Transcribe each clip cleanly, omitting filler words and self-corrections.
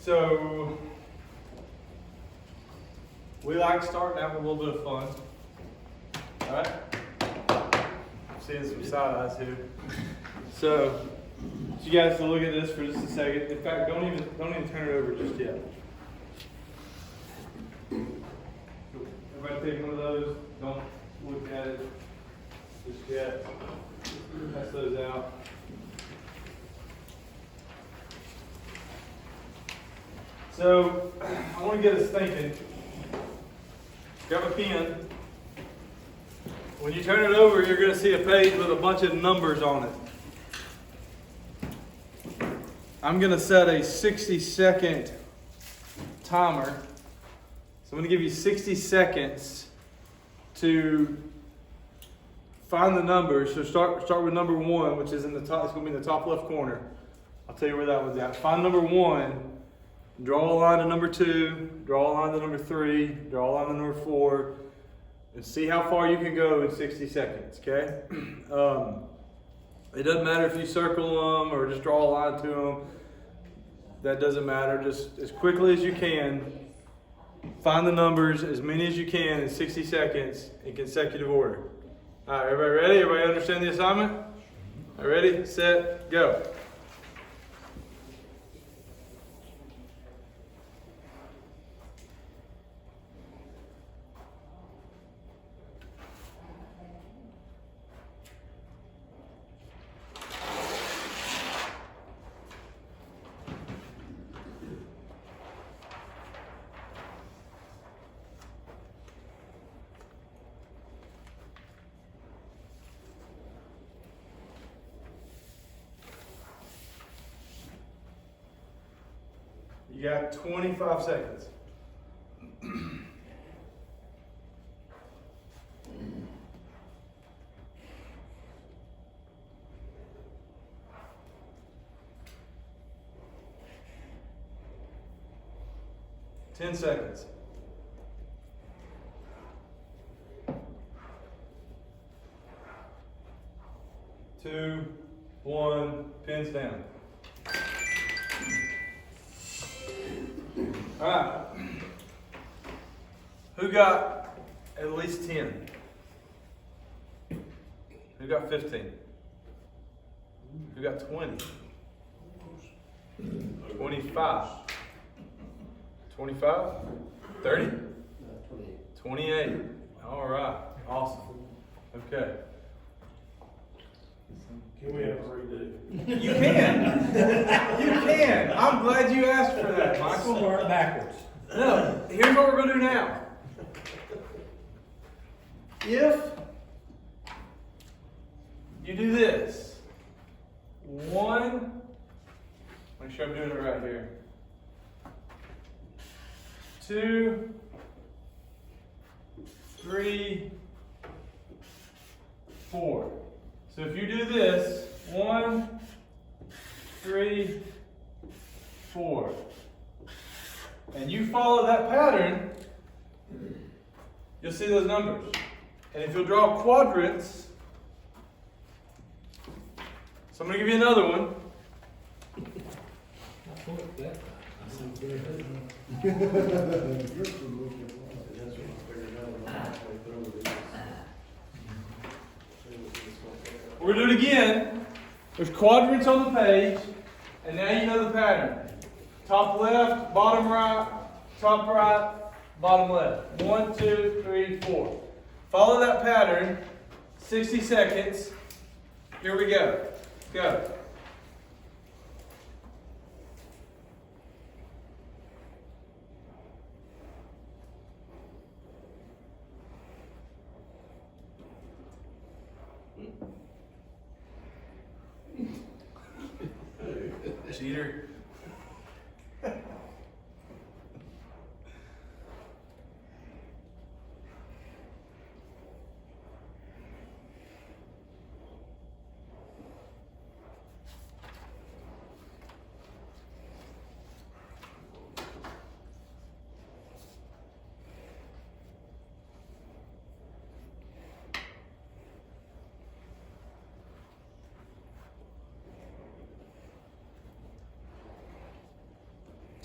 So we like starting out with a little bit of fun. All right? I'm seeing some side eyes here. So you guys to look at this for just a second. In fact, don't even turn it over just yet. Everybody take one of those. Don't look at it just yet. Pass those out. So I want to get us thinking. Grab a pen. When you turn it over, you're going to see a page with a bunch of numbers on it. I'm going to set a 60-second timer. So I'm going to give you 60 seconds to find the numbers. So start with number 1, which is in the top. It's going to be in the top left corner. I'll tell you where that one's at. Find number 1. Draw a line to number 2. Draw a line to number 3. Draw a line to number 4. And see how far you can go in 60 seconds. Okay. It doesn't matter if you circle them or just draw a line to them. That doesn't matter. Just as quickly as you can, find the numbers, as many as you can in 60 seconds in consecutive order. All right, everybody ready? Everybody understand the assignment? All right, ready, set, go. You got 25 seconds. Ten seconds. 2, 1, pins down. All right. Who got at least 10? Who got 15? Who got 20? 25? 25? 30? 28. All right. Awesome. Okay. Can we have a redo? You can. You can. I'm glad you asked for that, Michael. Start backwards. No, here's what we're going to do now. If you do this, 1, make sure I'm doing it right here. 2, 3, 4. So if you do this, 1, 3, 4, and you follow that pattern, you'll see those numbers. And if you'll draw quadrants, so I'm going to give you another one. We're going to do it again. There's quadrants on the page, and now you know the pattern. Top left, bottom right, top right, bottom left. 1, 2, 3, 4. Follow that pattern, 60 seconds. Here we go. Go. Cheater.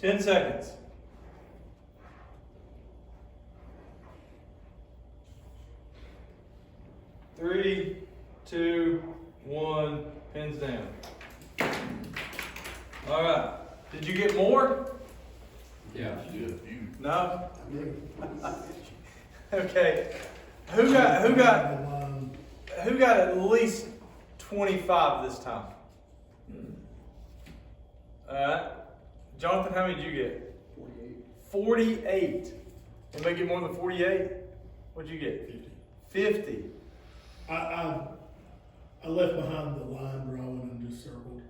10 seconds. 3, 2, 1, pins down. All right. Did you get more? Yeah. No? Okay. Who got at least 25 this time? All right. Jonathan, how many did you get? 48. Anybody get more than 48? What'd you get? 50. I left behind the line drawing and just circled.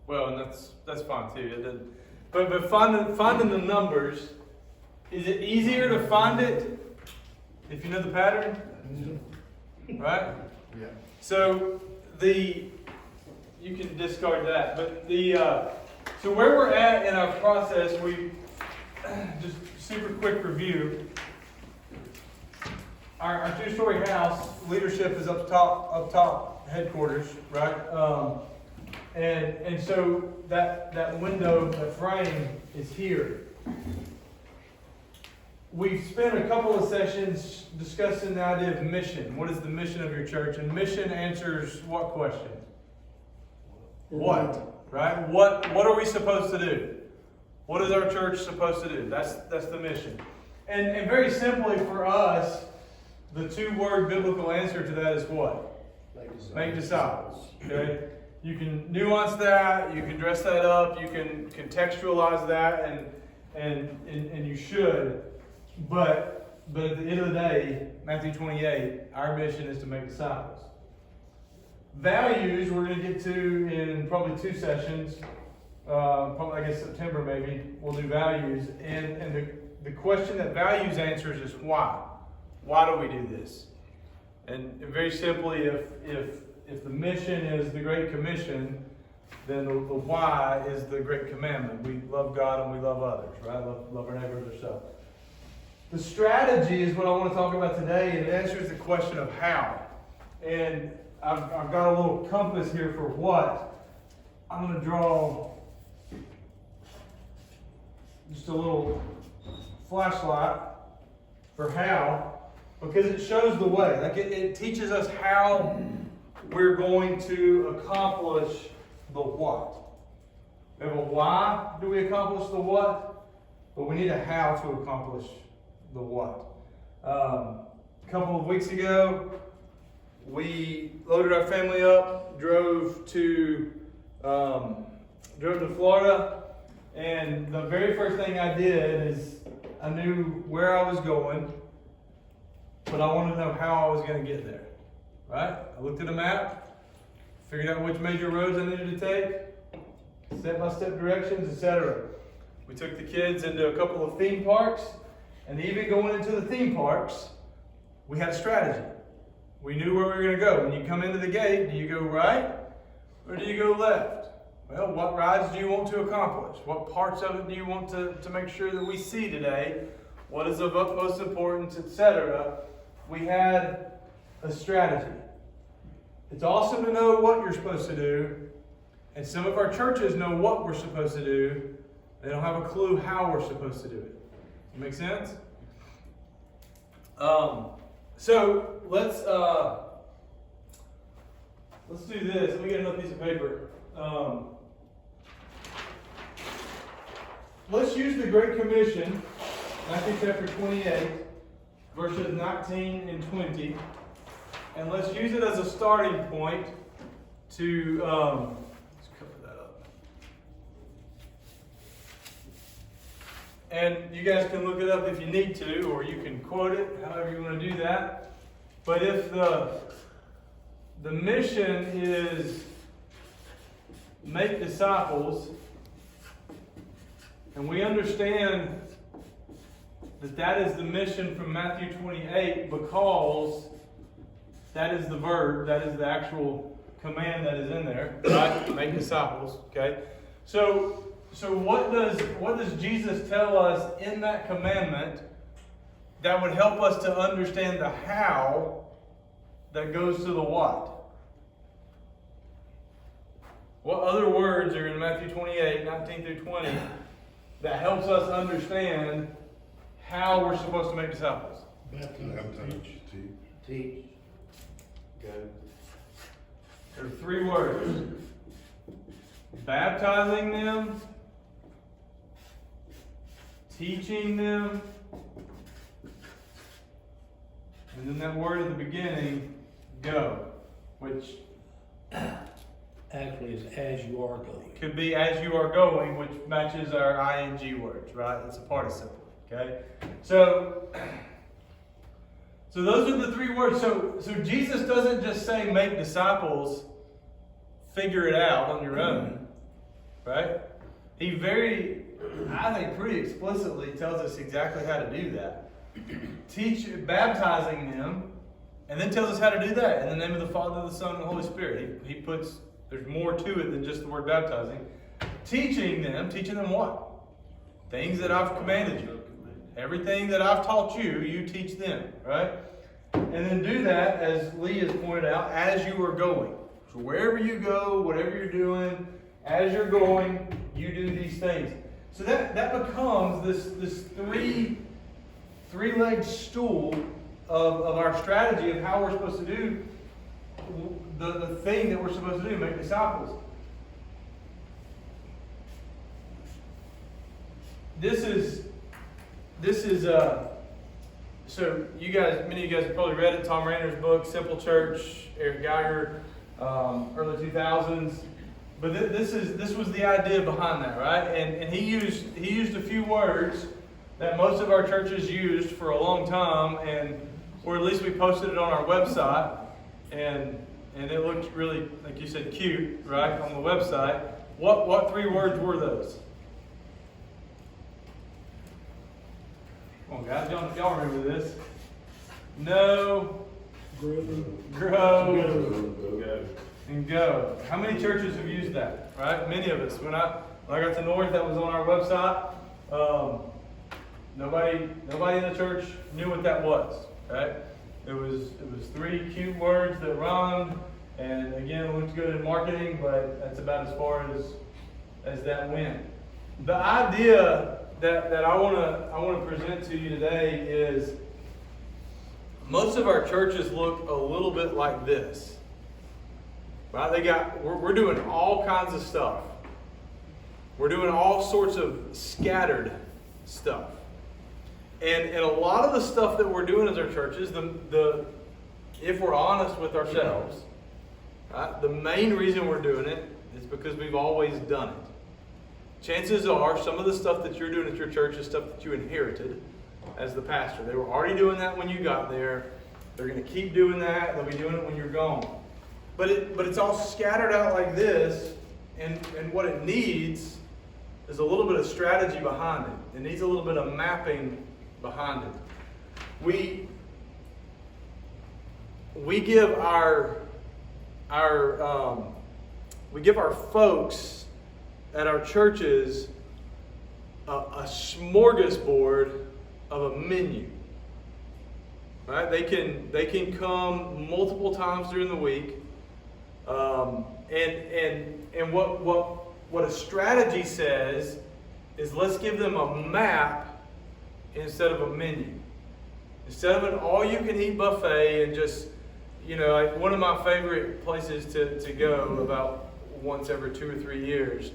Well, and that's fine too. It doesn't, but finding the numbers, is it easier to find it if you know the pattern? Right? Yeah. So you can discard that, but so where we're at in our process, we just super quick review. Our two-story house leadership is up top headquarters, right? And so that window, the frame is here. We've spent a couple of sessions discussing the idea of mission. What is the mission of your church? And mission answers what question? What? Right? What are we supposed to do? What is our church supposed to do? That's the mission. And very simply for us, the two-word biblical answer to that is what? Make disciples. Okay? You can nuance that, you can dress that up, you can contextualize that, and you should. But at the end of the day, Matthew 28, our mission is to make disciples. Values we're going to get to in probably 2 sessions. Probably I guess September maybe we'll do values. And the question that values answers is why. Why do we do this? And very simply, if the mission is the Great Commission, then the why is the Great Commandment. We love God and we love others, right? Love our neighbor as ourselves. The strategy is what I want to talk about today, and it answers the question of how. And I've got a little compass here for what. I'm going to draw just a little flashlight for how, because it shows the way. Like it teaches us how we're going to accomplish the what. We have a why do we accomplish the what, but we need a how to accomplish the what. A couple of weeks ago, we loaded our family up, drove to Florida, and the very first thing I did is I knew where I was going, but I wanted to know how I was going to get there. Right? I looked at a map, figured out which major roads I needed to take, step-by-step directions, etc. We took the kids into a couple of theme parks, and even going into the theme parks, we had a strategy. We knew where we were going to go. When you come into the gate, do you go right or do you go left? Well, what rides do you want to accomplish? What parts of it do you want to make sure that we see today? What is of utmost importance, etc.? We had a strategy. It's awesome to know what you're supposed to do, and some of our churches know what we're supposed to do. They don't have a clue how we're supposed to do it. Make sense? So let's do this. Let me get another piece of paper. Let's use the Great Commission, Matthew chapter 28, verses 19 and 20, and let's use it as a starting point to let's cover that up. And you guys can look it up if you need to, or you can quote it, however you want to do that. But if the mission is make disciples, and we understand that is the mission from Matthew 28 because that is the verb, that is the actual command that is in there, right? Make disciples, okay? So what does Jesus tell us in that commandment that would help us to understand the how that goes to the what? What other words are in Matthew 28, 19 through 20 that helps us understand how we're supposed to make disciples? Teach. Good. There are 3 words. Baptizing them, teaching them, and then that word at the beginning, go, which Actually, it's as you are going. could be as you are going, which matches our ing words, right? It's a participle, okay? So those are the 3 words. So Jesus doesn't just say make disciples, figure it out on your own, right? He I think pretty explicitly tells us exactly how to do that. Baptizing them, and then tells us how to do that in the name of the Father, the Son, and the Holy Spirit. He puts, there's more to it than just the word baptizing. Teaching them what? Things that I've commanded you. Everything that I've taught you, you teach them, right? And then do that, as Lee has pointed out, as you are going. So wherever you go, whatever you're doing, as you're going, you do these things. So that becomes this three-legged stool of our strategy of how we're supposed to do the thing that we're supposed to do, make disciples. This is so you guys, many of you guys have probably read it. Tom Rainer's book, Simple Church, Eric Geiger, early 2000s. But this was the idea behind that, right? And he used a few words that most of our churches used for a long time, or at least we posted it on our website, and it looked really, like you said, cute, right, on the website. What 3 words were those? Come on, guys, y'all remember this? Know, grow, and go. How many churches have used that? Right? Many of us. When I got to North, that was on our website. Nobody in the church knew what that was. Right? It was 3 cute words that rhymed, and again, it looked good in marketing, but that's about as far as that went. The idea that I want to present to you today is most of our churches look a little bit like this. Right? We're doing all kinds of stuff. We're doing all sorts of scattered stuff. And a lot of the stuff that we're doing as our churches, if we're honest with ourselves, right, the main reason we're doing it is because we've always done it. Chances are some of the stuff that you're doing at your church is stuff that you inherited as the pastor. They were already doing that when you got there. They're going to keep doing that. They'll be doing it when you're gone. But it's all scattered out like this, and what it needs is a little bit of strategy behind it. It needs a little bit of mapping behind it. We give our folks at our churches a smorgasbord of a menu. Right? They can come multiple times during the week. And what a strategy says is let's give them a map instead of a menu. Instead of an all-you-can-eat buffet and just, like one of my favorite places to go about once every 2 or 3 years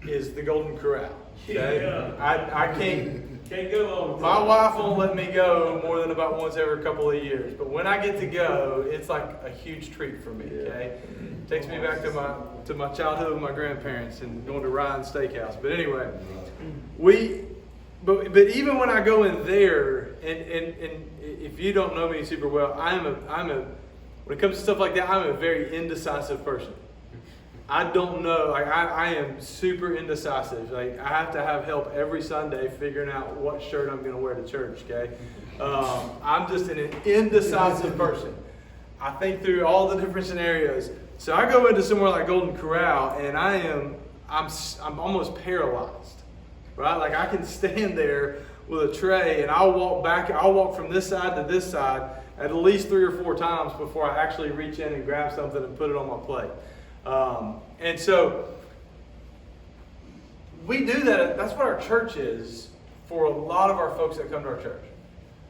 is the Golden Corral. Okay? Yeah. I can't go on. My wife won't let me go more than about once every couple of years. But when I get to go, it's like a huge treat for me. Okay, takes me back to my childhood with my grandparents and going to Ryan's Steakhouse. But anyway, but even when I go in there, and if you don't know me super well, when it comes to stuff like that, I'm a very indecisive person. I don't know. I am super indecisive. Like, I have to have help every Sunday figuring out what shirt I'm going to wear to church. Okay, I'm just an indecisive person. I think through all the different scenarios. So I go into somewhere like Golden Corral, and I'm almost paralyzed. Right? Like, I can stand there with a tray, and I'll walk from this side to this side at least 3 or 4 times before I actually reach in and grab something and put it on my plate. And so we do that. That's what our church is for a lot of our folks that come to our church.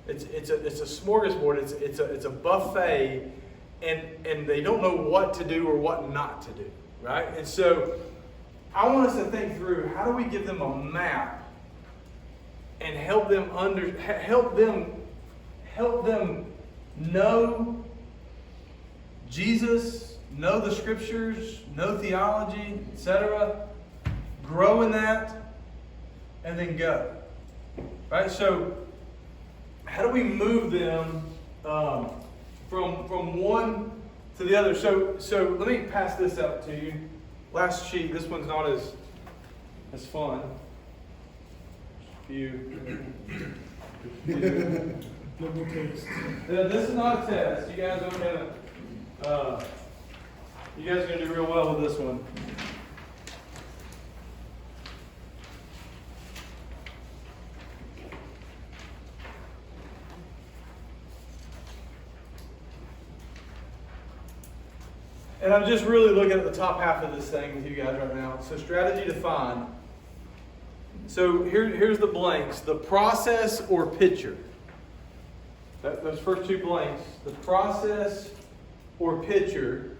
It's a smorgasbord. It's a buffet, and they don't know what to do or what not to do, right? And so I want us to think through, how do we give them a map and help them know Jesus, know the scriptures, know theology, etc. Grow in that, and then go. Right? So, how do we move them from one to the other? So let me pass this out to you. Last sheet. This one's not as fun. This is not a test. You guys are gonna do real well with this one. And I'm just really looking at the top half of this thing with you guys right now. So strategy defined. So here's the blanks. The process or picture. Those first two blanks. The process or picture.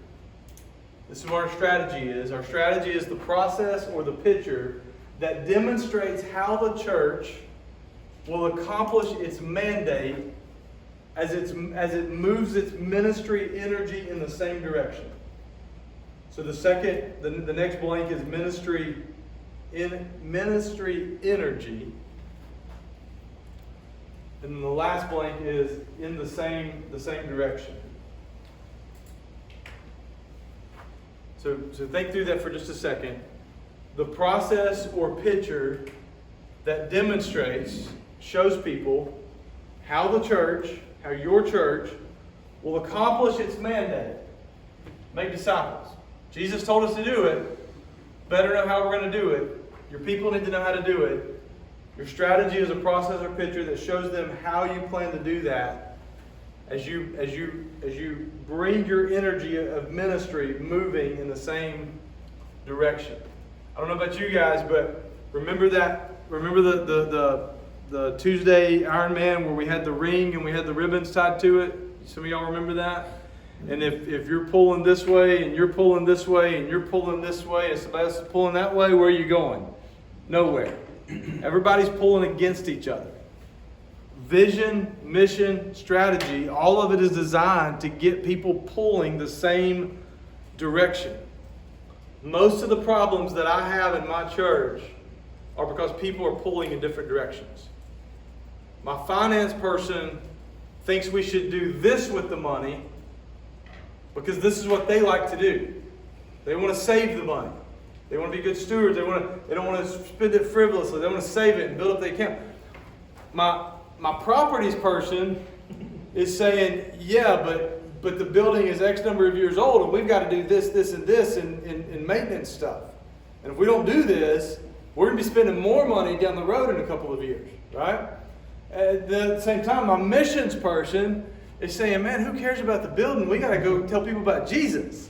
This is what our strategy is. Our strategy is the process or the picture that demonstrates how the church will accomplish its mandate as it moves its ministry energy in the same direction. So the next blank is ministry energy. And then the last blank is in the same direction. So think through that for just a second. The process or picture that demonstrates, shows people how your church will accomplish its mandate. Make disciples. Jesus told us to do it. Better know how we're going to do it. Your people need to know how to do it. Your strategy is a process or picture that shows them how you plan to do that as you bring your energy of ministry moving in the same direction. I don't know about you guys, but remember the Tuesday Ironman where we had the ring and we had the ribbons tied to it? Some of y'all remember that? And if you're pulling this way and you're pulling this way and you're pulling this way and somebody else is pulling that way, where are you going? Nowhere. Everybody's pulling against each other. Vision, mission, strategy, all of it is designed to get people pulling the same direction. Most of the problems that I have in my church are because people are pulling in different directions. My finance person thinks we should do this with the money because this is what they like to do. They want to save the money. They want to be good stewards. They don't want to spend it frivolously. They want to save it and build up the account. My properties person is saying, yeah, but the building is X number of years old and we've got to do this, this, and this in maintenance stuff. And if we don't do this, we're going to be spending more money down the road in a couple of years, right? At the same time, my missions person is saying, man, who cares about the building? We got to go tell people about Jesus.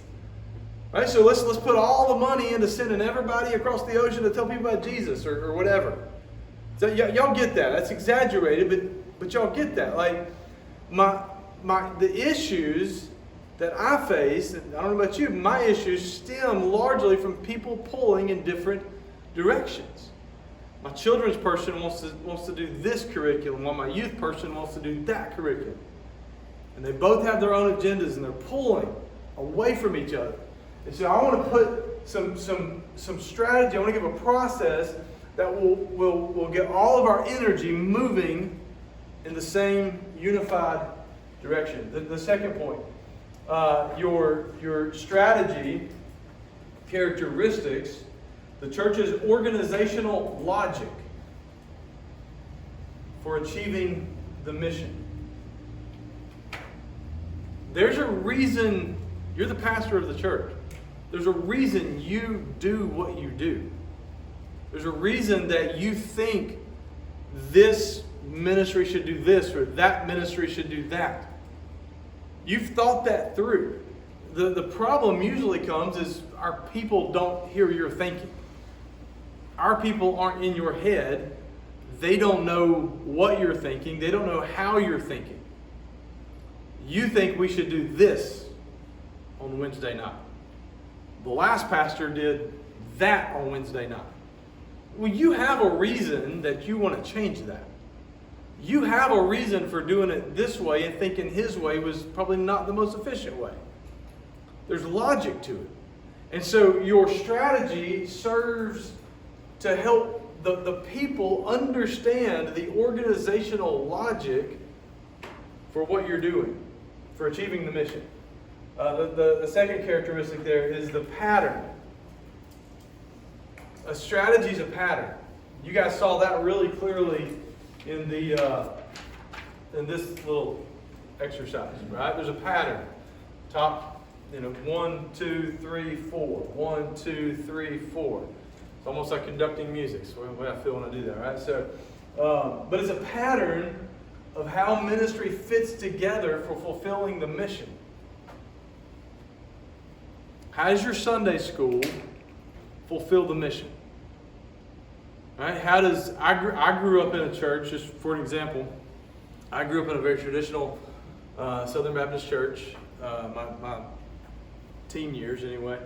Right? So let's put all the money into sending everybody across the ocean to tell people about Jesus or whatever. So y'all get that. That's exaggerated, but y'all get that. Like the issues that I face, and I don't know about you, my issues stem largely from people pulling in different directions. My children's person wants to do this curriculum, while my youth person wants to do that curriculum. And they both have their own agendas, and they're pulling away from each other. And so I want to put some strategy. I want to give a process that will get all of our energy moving in the same unified direction. The second point, your strategy characteristics, the church's organizational logic for achieving the mission. There's a reason you're the pastor of the church. There's a reason you do what you do. There's a reason that you think this ministry should do this or that ministry should do that. You've thought that through. The problem usually comes is our people don't hear your thinking. our people aren't in your head. They don't know what you're thinking. They don't know how you're thinking. You think we should do this on Wednesday night. The last pastor did that on Wednesday night. Well, you have a reason that you want to change that. You have a reason for doing it this way and thinking his way was probably not the most efficient way. There's logic to it. And so your strategy serves to help the people understand the organizational logic for what you're doing, for achieving the mission. The second characteristic there is the pattern. A strategy is a pattern. You guys saw that really clearly in this little exercise, right? There's a pattern. Top, 1, 2, 3, 4. 1, 2, 3, 4. It's almost like conducting music. So the way I feel when I do that, right? So, but it's a pattern of how ministry fits together for fulfilling the mission. How does your Sunday school fulfill the mission? Right? How does I grew up in a church, just for an example. I grew up in a very traditional Southern Baptist church, my teen years anyway.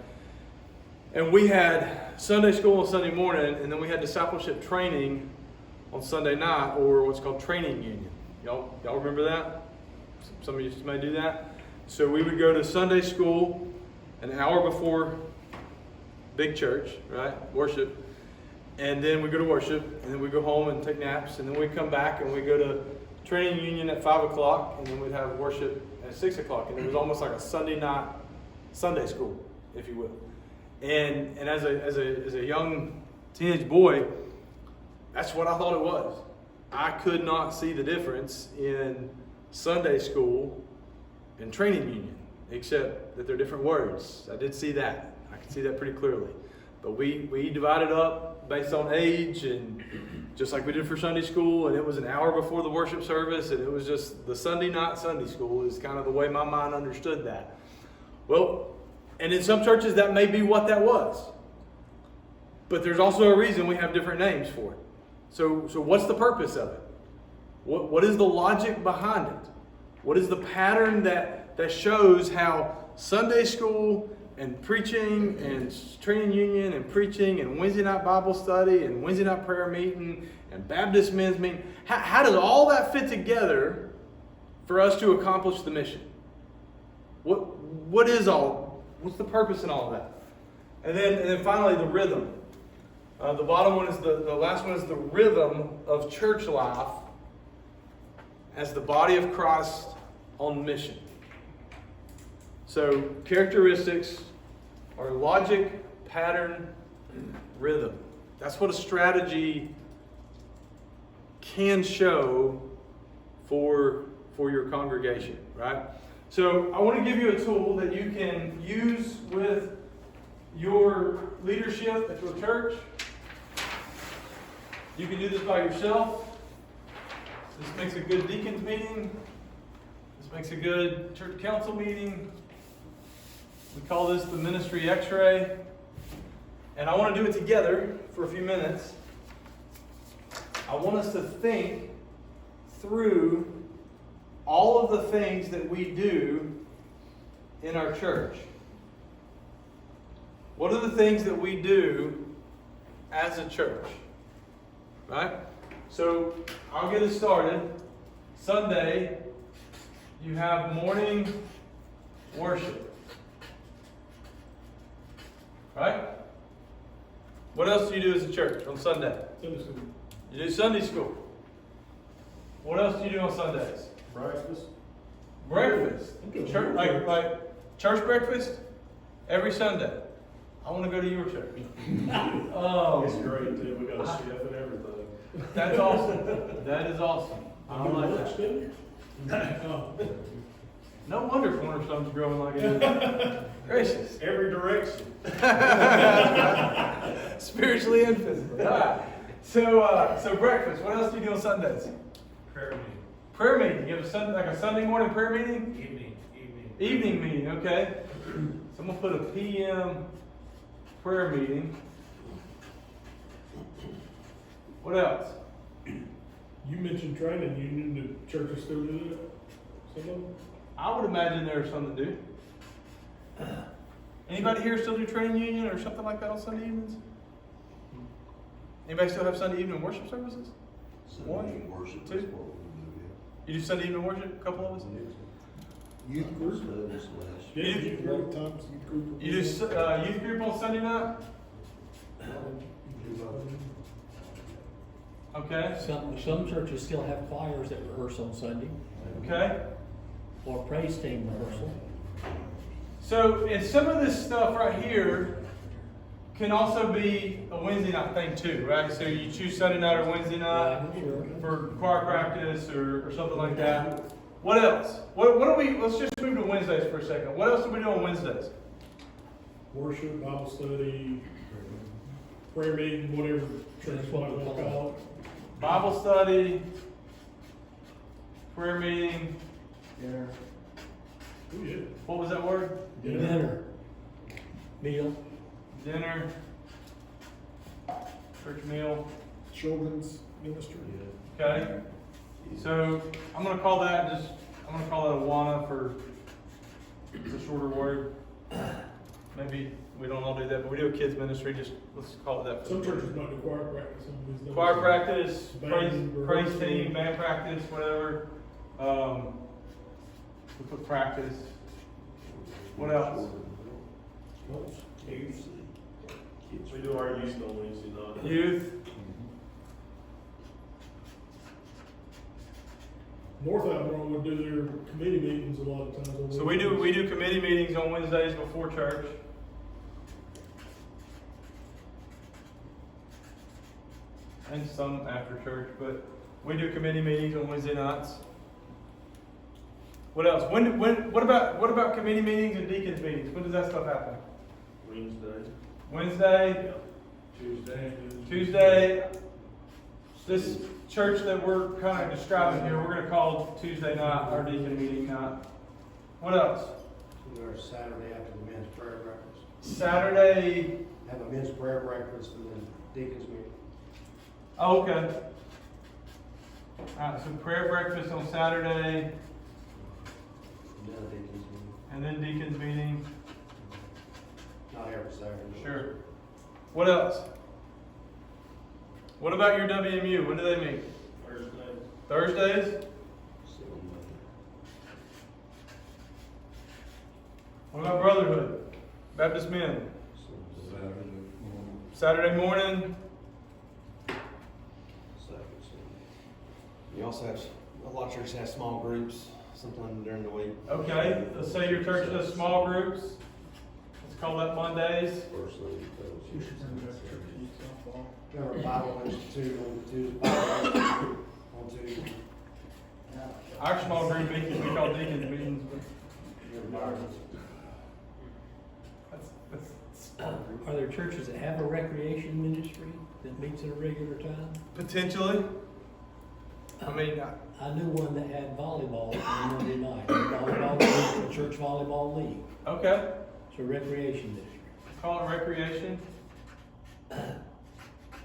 And we had Sunday school on Sunday morning, and then we had discipleship training on Sunday night, or what's called training union. Y'all remember that? Some of you may do that. So we would go to Sunday school an hour before big church, right? Worship. And then we go to worship, and then we go home and take naps, and then we come back and we go to training union at 5 o'clock, and then we'd have worship at 6 o'clock. And it was almost like a Sunday night Sunday school, if you will. And as a young teenage boy, that's what I thought it was. I could not see the difference in Sunday school and training union, except that they're different words. I did see that. I could see that pretty clearly. But we divided up based on age, and just like we did for Sunday school, and it was an hour before the worship service, and it was just the Sunday night Sunday school is kind of the way my mind understood that. Well, and in some churches that may be what that was. But there's also a reason we have different names for it. So what's the purpose of it? What is the logic behind it? What is the pattern that shows how Sunday school and preaching and training union and preaching and Wednesday night Bible study and Wednesday night prayer meeting and Baptist men's meeting, how does all that fit together for us to accomplish the mission? What's the purpose in all of that? And then finally the rhythm. The bottom one is the last one is the rhythm of church life as the body of Christ on mission. So characteristics are logic, pattern, rhythm. That's what a strategy can show for your congregation, right? So I want to give you a tool that you can use with your leadership at your church. You can do this by yourself. This makes a good deacons meeting. This makes a good church council meeting. We call this the ministry x-ray. And I want to do it together for a few minutes. I want us to think through all of the things that we do in our church. What are the things that we do as a church? Right? So I'll get us started. Sunday, you have morning worship. Right? What else do you do as a church on Sunday? Sunday school. You do Sunday school. What else do you do on Sundays? Breakfast. Breakfast. Church, like church breakfast every Sunday. I want to go to your church. It's great too. We got a chef and everything. That's awesome. That is awesome. I like that. No wonder Cornerstone's growing like it is. Gracious. Every direction. Spiritually and physically. All right. So breakfast. What else do you do on Sundays? Prayer meeting. Prayer meeting. You have a Sunday morning prayer meeting? Evening meeting, okay. So I'm going to put a PM prayer meeting. What else? You mentioned training union, the churches still do that? Some of them? I would imagine there are some that do. Anybody here still do training union or something like that on Sunday evenings? Anybody still have Sunday evening worship services? Sunday worship, two. that's what we You do Sunday evening worship? A couple of us? do, yeah. Youth group? Service last Yeah, You- youth group, times youth group. You do youth group on Sunday night? Okay. Some churches still have choirs that rehearse on Sunday, Okay. or praise team rehearsal. So, and some of this stuff right here can also be a Wednesday night thing too, right? So you choose Sunday night or Wednesday night Sure. for choir practice or something like that. What else? What do we, let's just move to Wednesdays for a second. What else do we do on Wednesdays? Worship, Bible study, prayer meeting, whatever church might want to call it. Bible study, prayer meeting. Oh, yeah. What was that word? Dinner, meal, Dinner, church meal. Children's ministry. Okay. So I'm gonna call that Awana for it's a shorter word. Maybe we don't all do that, but we do a kids ministry. Just let's call it that. Some churches might do choir practice. Some of these don't. Choir practice, Band praise rehearsal. team, band practice, whatever. We put practice. What else? Kids. We do our youth on Wednesday night. Youth. North Alabama would do their committee meetings a lot of times. on So we do committee meetings on Wednesdays before church. And some after church, but we do committee meetings on Wednesday nights. What else? What about committee meetings and deacons meetings? When does that stuff happen? Wednesday. Wednesday, Tuesday. This church that we're kind of describing here, we're going to call Tuesday night our deacon meeting night. What else? Or Saturday after the men's prayer breakfast. Saturday. Have a men's prayer breakfast and then deacons meeting. Oh, okay. All right, so prayer breakfast on Saturday, And then a deacons meeting. and then deacons meeting. Not every Saturday. but- Sure. What else? What about your WMU? When do they meet? Thursday. Thursdays? What about Brotherhood? Baptist Men? Saturday morning? You also have, a lot of churches have small groups, sometime during the week. Okay, let's say your church does small groups. Let's call that Mondays. First Sunday fellowship. Remember Bible Institute on Tuesday, Bible Institute on Tuesday. Our small group meetings, we call deacons meetings. Are there churches that have a recreation ministry that meets at a regular time? Potentially. I mean, I knew one that had volleyball on Monday night, volleyball league, a church volleyball league. okay. It's a recreation ministry. Call it recreation.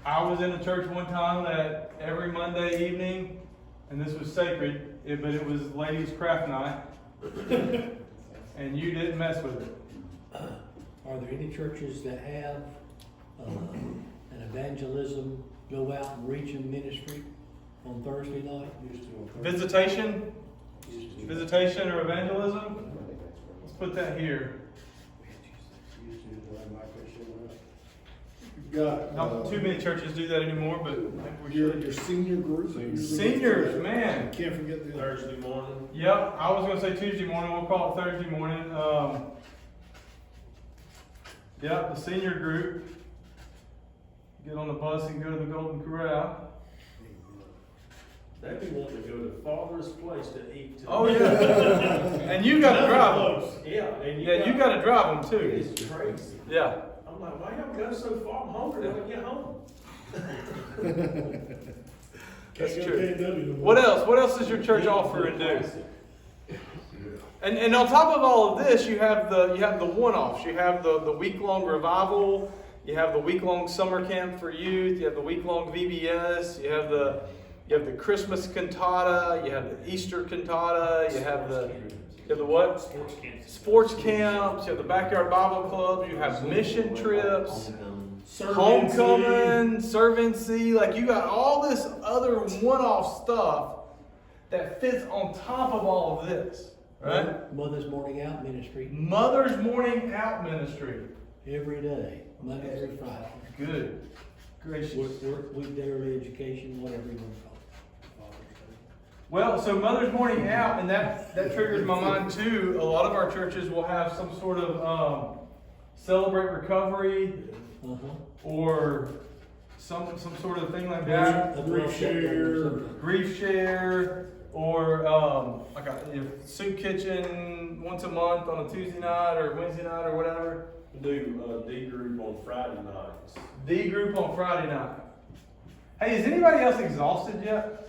I was in a church one time that every Monday evening, and this was sacred, but it was ladies' craft night, and you didn't mess with it. Are there any churches that have an evangelism, go out and reach in ministry on Thursday night? Used to on Thursday. Visitation, Used to. visitation or evangelism? Let's put that here. Used to, I might put shit on that. You've got. Not too many churches do that anymore, but maybe we Your should. senior group. usually Seniors, gets- man. Can't forget the. Thursday morning. Yep, I was gonna say Tuesday morning, we'll call it Thursday morning. Yep, the senior group. Get on the bus and go to the Golden Corral. They be wanting to go to the farthest place to eat. Oh, yeah. And you gotta drive them. Yeah, and Yeah, you gotta drive them too. It's crazy. Yeah. I'm like, why y'all go so far? I'm hungry when I get home. That's Can't go true. K&W no more. What else? What else does your church offer and do? And on top of all of this, you have the one-offs. You have the week-long revival. You have the week-long summer camp for youth. You have the week-long VBS. You have the Christmas cantata. You have the Easter cantata. You have the what? Sports camps. You have the backyard Bible clubs. You have mission trips, homecoming, servancy. Like you got all this other one-off stuff that fits on top of all of this, right? Mother's Morning Out Ministry, Mother's Morning Out Ministry. every day, Monday through Friday. Good. Gracious. Weekday early education, whatever you want to call it. Well, so Mother's Morning Out, and that triggers my mind too. A lot of our churches will have some sort of celebrate recovery or some sort of thing like that. Grief share, or like a soup kitchen once a month on a Tuesday night or Wednesday night or whatever. Do D group on Friday nights. D group on Friday night. Hey, is anybody else exhausted yet?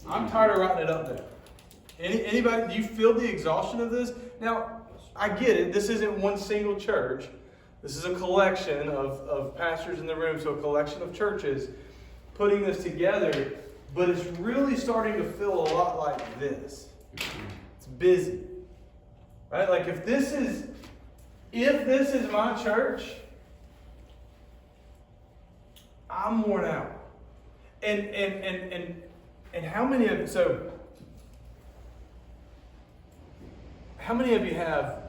I'm tired of writing it up there. Anybody, do you feel the exhaustion of this? Now, I get it. This isn't one single church. This is a collection of pastors in the room, so a collection of churches putting this together. But it's really starting to feel a lot like this. It's busy. Right? Like if this is my church, I'm worn out. And how many of you have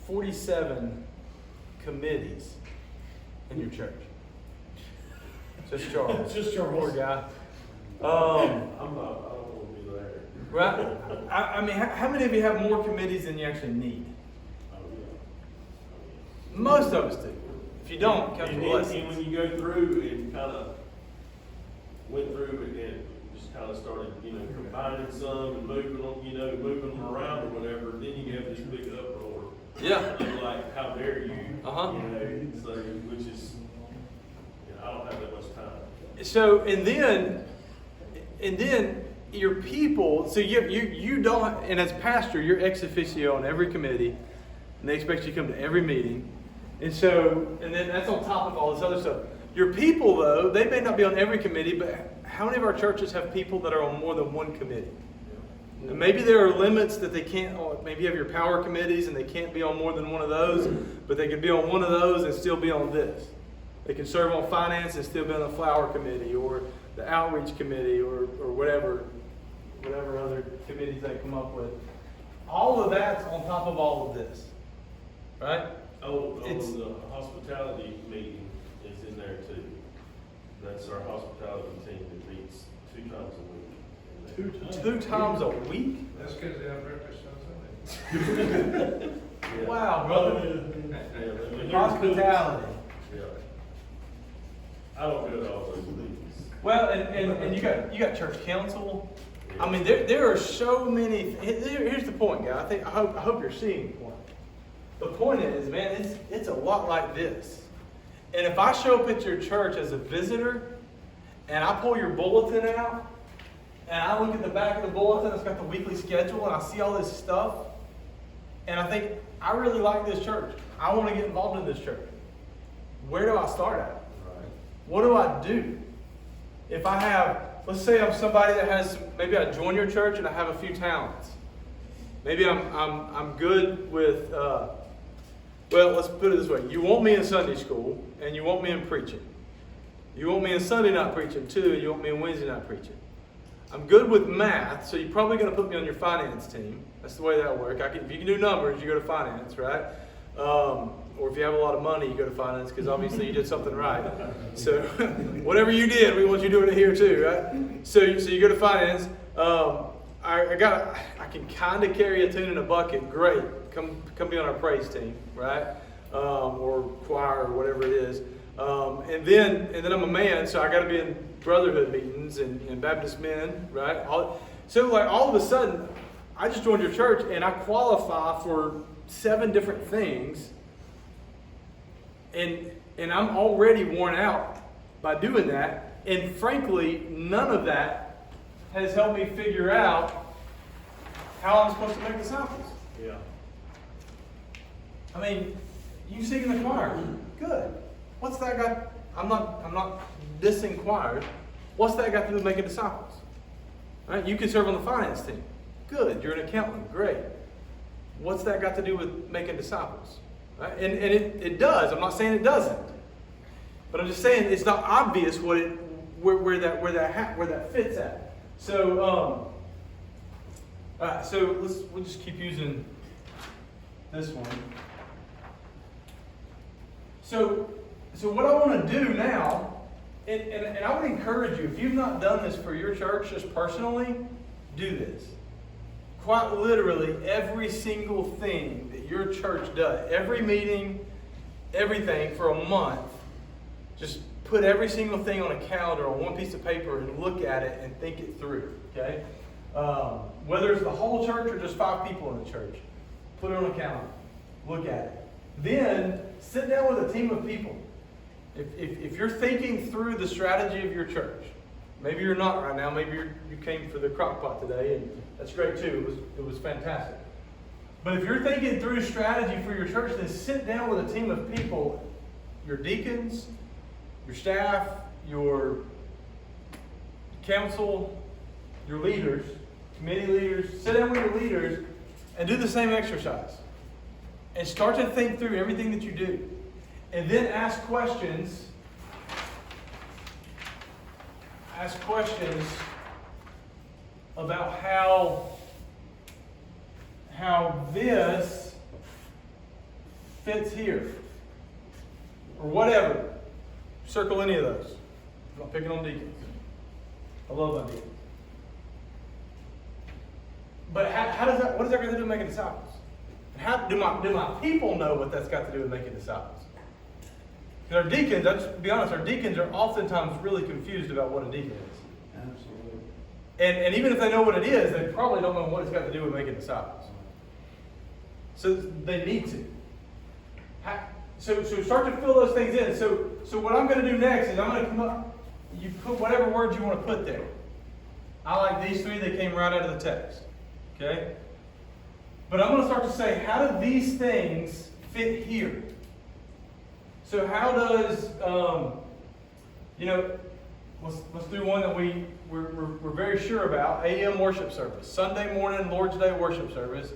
47 committees in your church? Just Charles. Just Charles. Poor guy. I don't want to be there. Right? I mean, how many of you have more committees than you actually need? Most of us do. If you don't, count your blessings. And when you go through and kind of went through it and just kind of started, combining some and moving them around or whatever, then you have this big uproar. Yeah. Of like, how dare you? Uh-huh. So, which is, I don't have that much time. So, and then your people, so you don't, and as pastor, you're ex officio on every committee, and they expect you to come to every meeting. And then that's on top of all this other stuff. Your people, though, they may not be on every committee, but how many of our churches have people that are on more than one committee? And maybe there are limits that they can't, maybe you have your power committees and they can't be on more than one of those, but they can be on one of those and still be on this. They can serve on finance and still be on the flower committee or the outreach committee or whatever other committees they come up with. All of that's on top of all of this, right? The hospitality meeting is in there too. That's our hospitality team that meets 2 times a week. 2 times a week? That's because they have breakfast on Sunday. Yeah. Wow, brother. Yeah, Hospitality. Yeah. I don't go to all those meetings. Well, and you got church council. I mean, there are so many. Here's the point, guy. I hope you're seeing the point. The point is, man, it's a lot like this. And if I show up at your church as a visitor, and I pull your bulletin out, and I look at the back of the bulletin, it's got the weekly schedule, and I see all this stuff, and I think, I really like this church. I want to get involved in this church. Where do I start at? Right. What do I do? If I have, let's say I'm somebody that has, maybe I join your church and I have a few talents. Maybe I'm good with, well, let's put it this way. You want me in Sunday school and you want me in preaching. You want me in Sunday night preaching too, and you want me in Wednesday night preaching. I'm good with math, so you're probably going to put me on your finance team. That's the way that'll work. If you can do numbers, you go to finance, right? Or if you have a lot of money, you go to finance because obviously you did something right. So whatever you did, we want you doing it here too, right? So you go to finance. I can kind of carry a tune in a bucket. Great, come be on our praise team, right? Or choir or whatever it is. And then I'm a man, so I got to be in brotherhood meetings and Baptist men, right? So all of a sudden, I just joined your church and I qualify for 7 different things, and I'm already worn out by doing that. And frankly, none of that has helped me figure out how I'm supposed to make disciples. Yeah. I mean, you sing in the choir, good. What's that got? I'm not disinquired. What's that got to do with making disciples? Right? You can serve on the finance team. Good. You're an accountant. Great. What's that got to do with making disciples? Right? And it does. I'm not saying it doesn't. But I'm just saying it's not obvious where that fits at. So all right, so we'll just keep using this one. So what I want to do now, and I would encourage you, if you've not done this for your church just personally, do this. Quite literally, every single thing that your church does, every meeting, everything for a month, just put every single thing on a calendar on one piece of paper and look at it and think it through, okay? Whether it's the whole church or just 5 people in the church, put it on a calendar, look at it. Then sit down with a team of people. If you're thinking through the strategy of your church, maybe you're not right now, maybe you came for the crock pot today, and that's great too, it was fantastic. But if you're thinking through strategy for your church, then sit down with a team of people, your deacons, your staff, your council, your leaders, committee leaders, sit down with your leaders and do the same exercise. And start to think through everything that you do. And then ask questions. Ask questions about how this fits here. Or whatever. Circle any of those. I'm not picking on deacons. I love my deacons. But what does that got to do with making disciples? How do my people know what that's got to do with making disciples? Because our deacons, let's be honest, our deacons are oftentimes really confused about what a deacon is. Absolutely. And even if they know what it is, they probably don't know what it's got to do with making disciples. So they need to. So start to fill those things in. So what I'm going to do next is I'm going to come up, you put whatever words you want to put there. I like these 3, they came right out of the text. Okay? But I'm going to start to say, how do these things fit here? So how does, let's do one that we're very sure about. AM worship service. Sunday morning, Lord's Day worship service.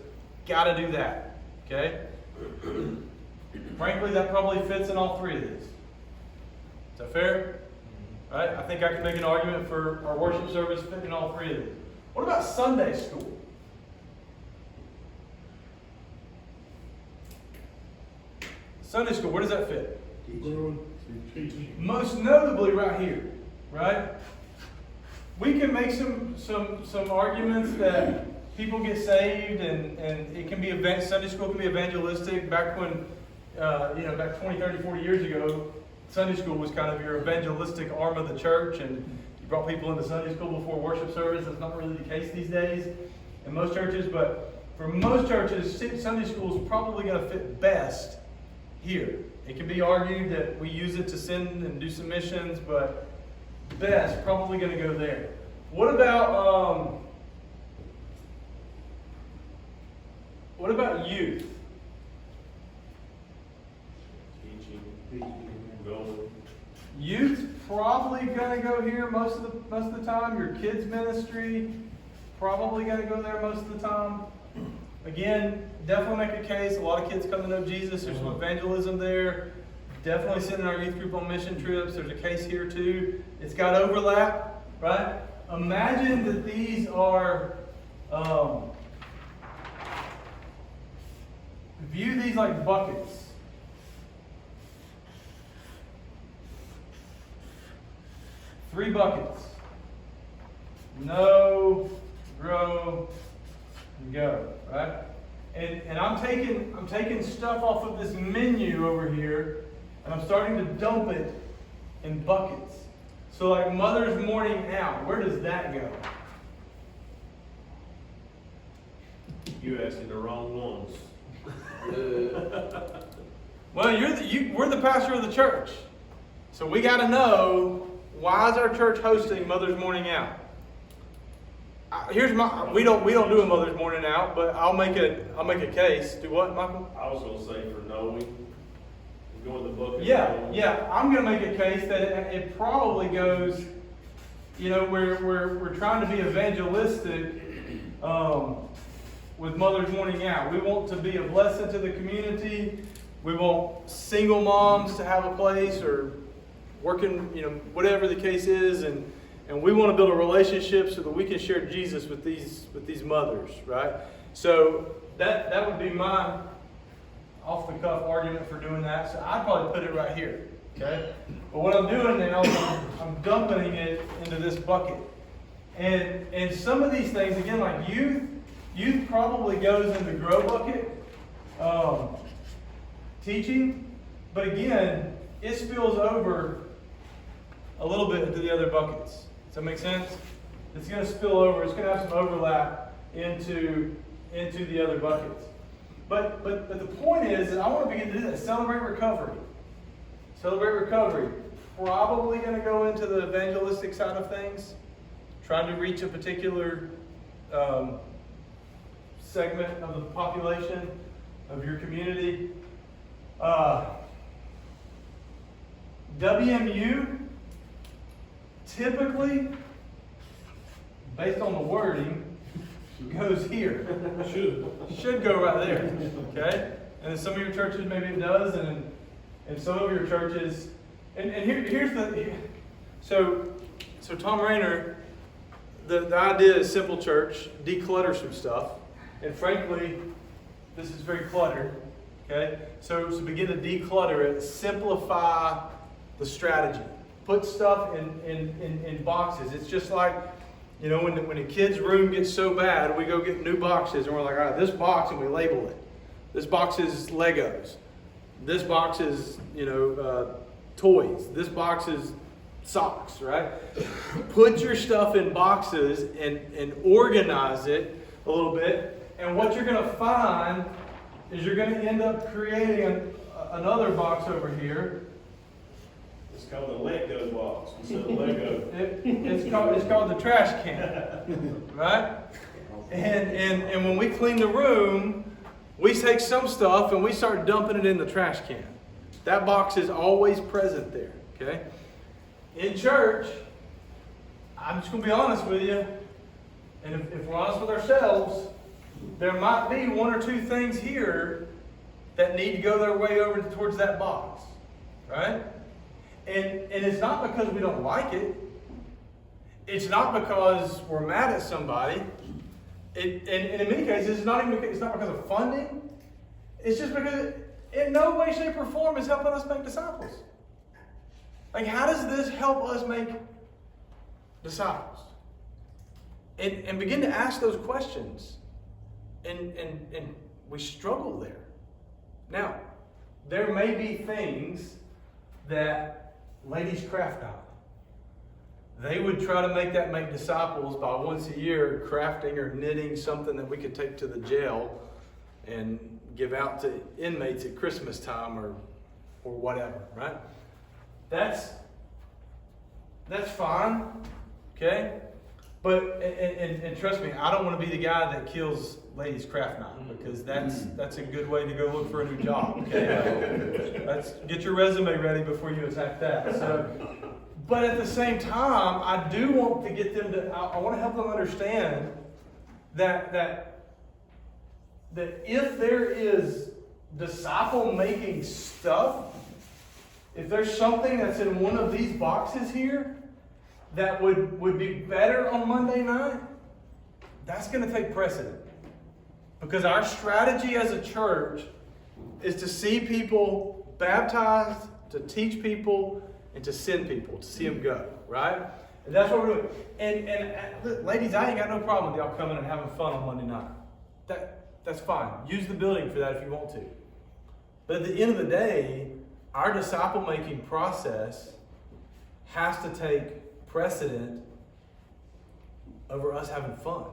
Got to do that. Okay? Frankly, that probably fits in all 3 of these. Is that fair? Right? I think I can make an argument for our worship service fitting in all 3 of these. What about Sunday school? Sunday school, where does that fit? Teaching. Most notably right here, right? We can make some arguments that people get saved and it can be, Sunday school can be evangelistic. Back when, back 20, 30, 40 years ago, Sunday school was kind of your evangelistic arm of the church, and you brought people into Sunday school before worship service. That's not really the case these days in most churches, but for most churches, Sunday school is probably going to fit best here. It can be argued that we use it to send and do some missions, but best probably going to go there. What about youth? Teaching, going. Youth probably going to go here most of the time. Your kids ministry probably going to go there most of the time. Again, definitely make a case. A lot of kids come to know Jesus. There's some evangelism there. Definitely sending our youth group on mission trips. There's a case here too. It's got overlap, right? Imagine that these are, view these like buckets. Three buckets. Know, grow, and go, right? And I'm taking stuff off of this menu over here, and I'm starting to dump it in buckets. So like Mother's Morning Out, where does that go? You asking the wrong ones. Well, we're the pastor of the church, so we got to know, why is our church hosting Mother's Morning Out? We don't do a Mother's Morning Out, but I'll make a case. Do what, Michael? I was gonna say for knowing, go in the book. Yeah, I'm gonna make a case that it probably goes, you know, we're trying to be evangelistic, with Mother's Morning Out. We want to be a blessing to the community. We want single moms to have a place, or working, you know, whatever the case is, and we want to build a relationship so that we can share Jesus with these mothers, right? So that would be my off the cuff argument for doing that. So I'd probably put it right here, okay? But what I'm doing now is I'm dumping it into this bucket. And some of these things, again, like youth probably goes in the grow bucket, teaching, but again, it spills over a little bit into the other buckets. Does that make sense? It's going to spill over. It's going to have some overlap into the other buckets. But the point is that I want to begin to do that. Celebrate recovery. Celebrate recovery. Probably going to go into the evangelistic side of things, trying to reach a particular segment of the population of your community. WMU, typically, based on the wording, goes here. Should go right there. Okay? And in some of your churches, maybe it does, and in some of your churches, and here's the. So Tom Rainer, the idea is simple church, declutter some stuff, and frankly, this is very cluttered. Okay? So begin to declutter it, simplify the strategy. Put stuff in boxes. It's just like, you know, when a kid's room gets so bad, we go get new boxes and we're like, all right, this box, and we label it. This box is Legos. This box is, you know, toys. This box is socks, right? Put your stuff in boxes and organize it a little bit. And what you're going to find is you're going to end up creating another box over here. It's called the Lego box instead of Lego. It's called the trash can, right? And when we clean the room, we take some stuff and we start dumping it in the trash can. That box is always present there, okay? In church, I'm just going to be honest with you, and if we're honest with ourselves, there might be one or two things here that need to go their way over towards that box, right? And it's not because we don't like it. It's not because we're mad at somebody. And in many cases, it's not because of funding. It's just because in no way, shape, or form is helping us make disciples. Like, how does this help us make disciples? And begin to ask those questions. And we struggle there. Now, there may be things that ladies craft on. They would try to make disciples by once a year crafting or knitting something that we could take to the jail and give out to inmates at Christmas time or whatever, right? That's fine, okay? But and trust me, I don't want to be the guy that kills ladies' craft knife, because that's a good way to go look for a new job. Okay, get your resume ready before you attack that. So, but at the same time, I do want to get them to. I want to help them understand that if there is disciple-making stuff, if there's something that's in one of these boxes here that would be better on Monday night, that's going to take precedent. Because our strategy as a church is to see people baptized, to teach people, and to send people, to see them go, right? And that's what we're doing. And ladies, I ain't got no problem with y'all coming and having fun on Monday night. That's fine. Use the building for that if you want to. But at the end of the day, our disciple-making process has to take precedent over us having fun.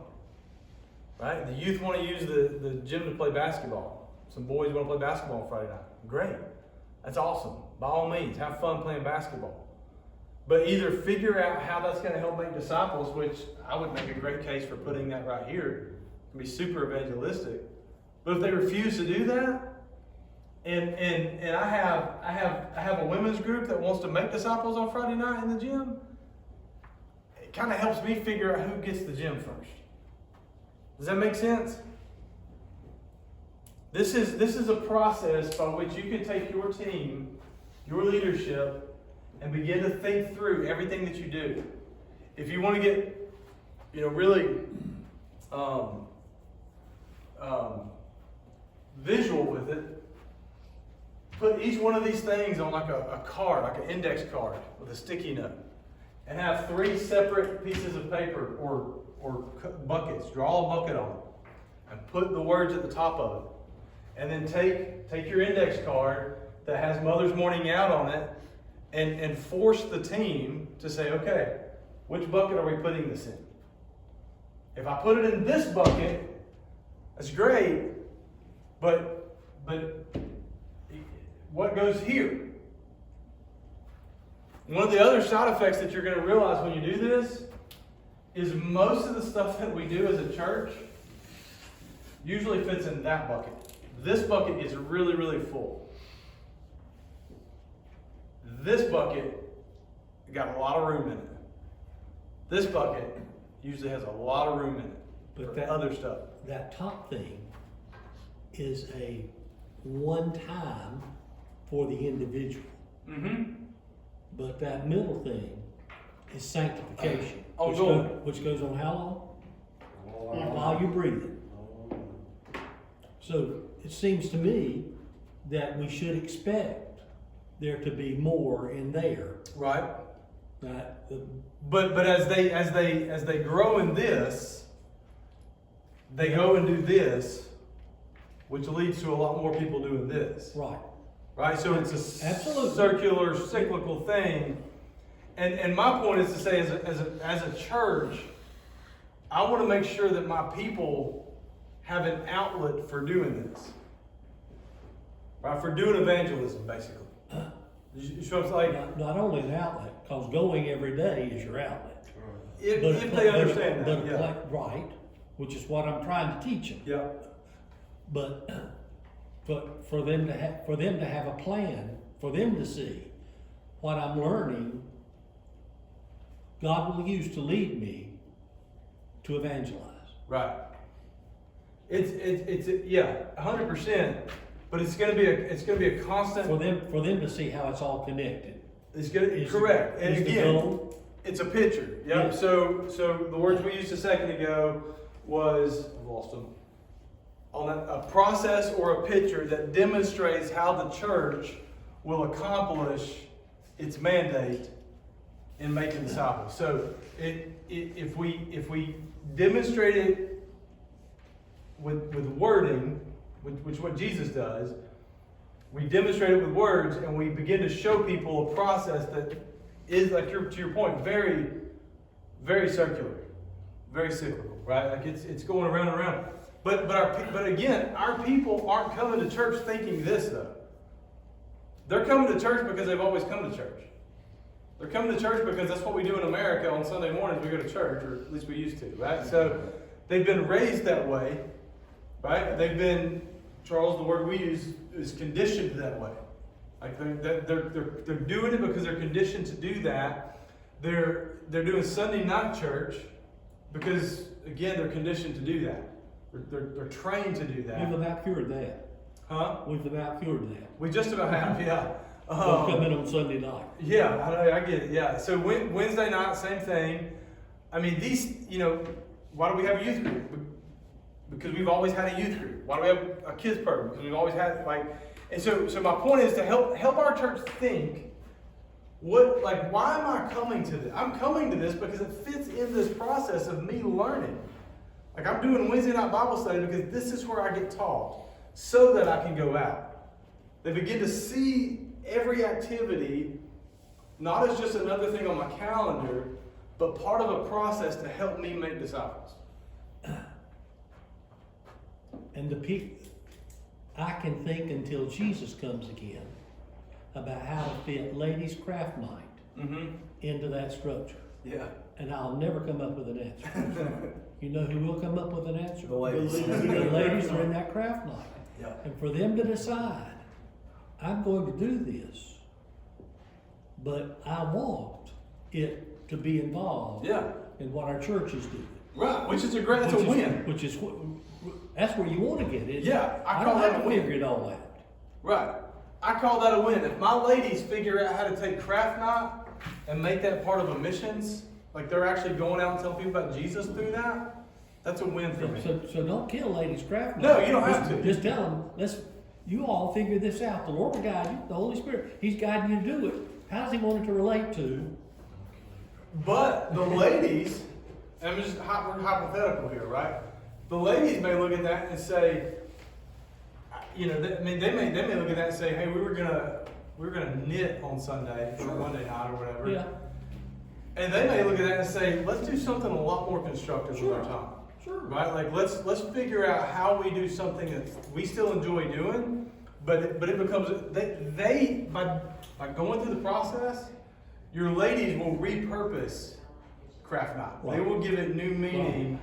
Right? The youth want to use the gym to play basketball. Some boys want to play basketball on Friday night. Great. That's awesome. By all means, have fun playing basketball. But either figure out how that's going to help make disciples, which I would make a great case for putting that right here. It can be super evangelistic. But if they refuse to do that, and I have a women's group that wants to make disciples on Friday night in the gym. It kind of helps me figure out who gets the gym first. Does that make sense? This is a process by which you can take your team, your leadership, and begin to think through everything that you do. If you want to get, really visual with it, put each one of these things on like a card, like an index card with a sticky note, and have 3 separate pieces of paper or buckets. Draw a bucket on it and put the words at the top of it. And then take your index card that has Mother's Morning Out on it and force the team to say, okay, which bucket are we putting this in? If I put it in this bucket, that's great, but what goes here? One of the other side effects that you're going to realize when you do this is most of the stuff that we do as a church usually fits in that bucket. This bucket is really, really full. This bucket got a lot of room in it. This bucket usually has a lot of room in it But for that- other stuff. That top thing is a one time for the individual. Mm-hmm. But that middle thing is sanctification. Ongoing. Which goes on how long? While you're breathing. So it seems to me that we should expect there to be more in there. Right. That But as they grow in this, they go and do this, which leads to a lot more people doing this. right. Right? So it's a Absolutely. circular, cyclical thing. And my point is to say, as a church, I want to make sure that my people have an outlet for doing this. Right? For doing evangelism, basically. You see what I'm saying? Not only an outlet, because going every day is your outlet. If they understand that. But Yeah. right, which is what I'm trying to teach them. Yeah. But for them to have a plan, for them to see what I'm learning, God will use to lead me to evangelize. Right. It's 100%. But it's gonna be a constant. For them to see how it's all connected. It's gonna Is- correct. And is the again, goal. it's a picture. Yep. Yeah. So the words we used a second ago was I've lost them. On a process or a picture that demonstrates how the church will accomplish its mandate in making disciples. So if we demonstrate it with wording, which is what Jesus does, we demonstrate it with words, and we begin to show people a process that is, like to your point, very, very circular, very cyclical, right? Like it's going around and around. But again, our people aren't coming to church thinking this though. They're coming to church because they've always come to church. They're coming to church because that's what we do in America on Sunday mornings. We go to church, or at least we used to, right? So they've been raised that way, right? They've been, Charles, the word we use is conditioned that way. Like they're doing it because they're conditioned to do that. They're doing Sunday night church because again they're conditioned to do that. They're trained to do that. We've about cured that. Huh? We've about cured that. We just about have, yeah. They'll come in on Sunday night. Yeah, I get it. Yeah. So Wednesday night, same thing. I mean, these, why do we have a youth group? Because we've always had a youth group. Why do we have a kids program? Because we've always had and so my point is to help our church think. Why am I coming to this? I'm coming to this because it fits in this process of me learning. Like I'm doing Wednesday night Bible study because this is where I get taught so that I can go out. They begin to see every activity not as just another thing on my calendar, but part of a process to help me make disciples. And I can think until Jesus comes again about how to fit ladies' craft mind into that structure. Yeah. And I'll never come up with an answer. You know who will come up with an answer? The ladies. The ladies are in that craft night. Yeah. And for them to decide I'm going to do this, but I want it to be involved Yeah. in what our church is doing. Right, which is that's a Which is- win. Which is, that's where you wanna get it. Yeah, I I call don't that have a to win. figure it all out. Right. I call that a win. If my ladies figure out how to take craft night and make that part of a missions, like they're actually going out and telling people about Jesus through that, that's a win for me. So don't kill ladies' craft night. No, you don't have Just- to. Just tell them, you all figure this out. The Lord will guide you, the Holy Spirit, He's guiding you to do it. How does He want it to relate to? But the ladies, and we're hypothetical here, right? The ladies may look at that and say, you know, they may look at that and say, hey, we were gonna knit on Sunday or Monday night or whatever. Yeah, And they may look at that and say, let's do something a lot more constructive with our time. sure. Right? Like let's figure out how we do something that we still enjoy doing, but it becomes they by going through the process, your ladies will repurpose craft night. They Right. will give it new meaning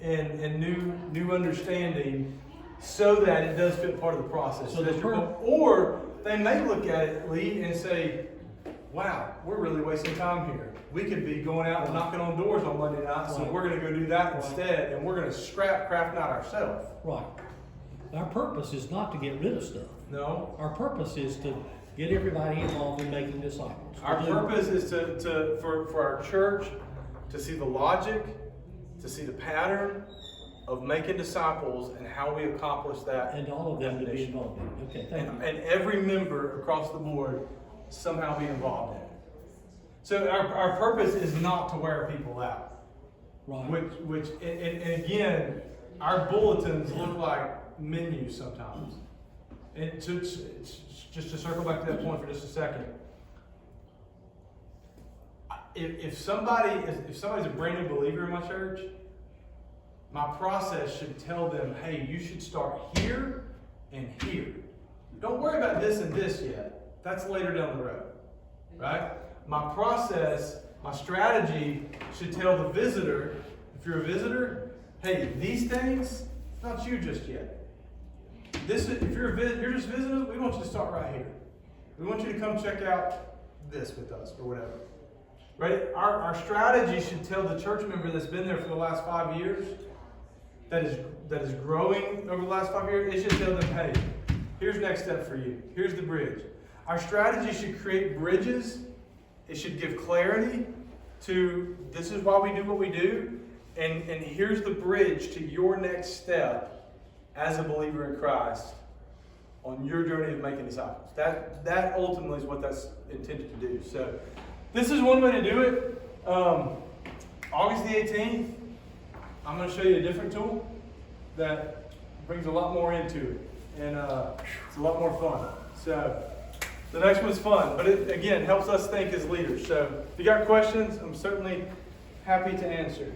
and new understanding so that it does fit part of the process. So the Or they may look at it, Lee, and say, wow, we're really wasting time here. We could be going out and knocking on doors on Monday night, so Right. we're gonna go do that Right. instead, and we're gonna scrap craft night ourselves. Right. Our purpose is not to get rid of stuff. No. Our purpose is to get everybody involved in making disciples. Our To do- purpose is for our church to see the logic, to see the pattern of making disciples and how we accomplish that. And all of them to be definition. involved in it. Okay, thank you. And every member across the board somehow be involved in it. So our purpose is not to wear people out. Right. And again, our bulletins look like menus sometimes. And just to circle back to that point for just a second. If somebody's a brand new believer in my church, my process should tell them, hey, you should start here and here. Don't worry about this and this yet. That's later down the road, right? My process, my strategy should tell the visitor, if you're a visitor, hey, these things, it's not you just yet. If you're you're just visiting, we want you to start right here. We want you to come check out this with us or whatever. Right? Our strategy should tell the church member that's been there for the last 5 years, that is growing over the last 5 years, it should tell them, hey, here's next step for you. Here's the bridge. Our strategy should create bridges. It should give clarity to this is why we do what we do, and here's the bridge to your next step as a believer in Christ on your journey of making disciples. That ultimately is what that's intended to do. So this is one way to do it. August the 18th, I'm going to show you a different tool that brings a lot more into it, and it's a lot more fun. So the next one's fun, but it, again, helps us think as leaders. So if you got questions, I'm certainly happy to answer.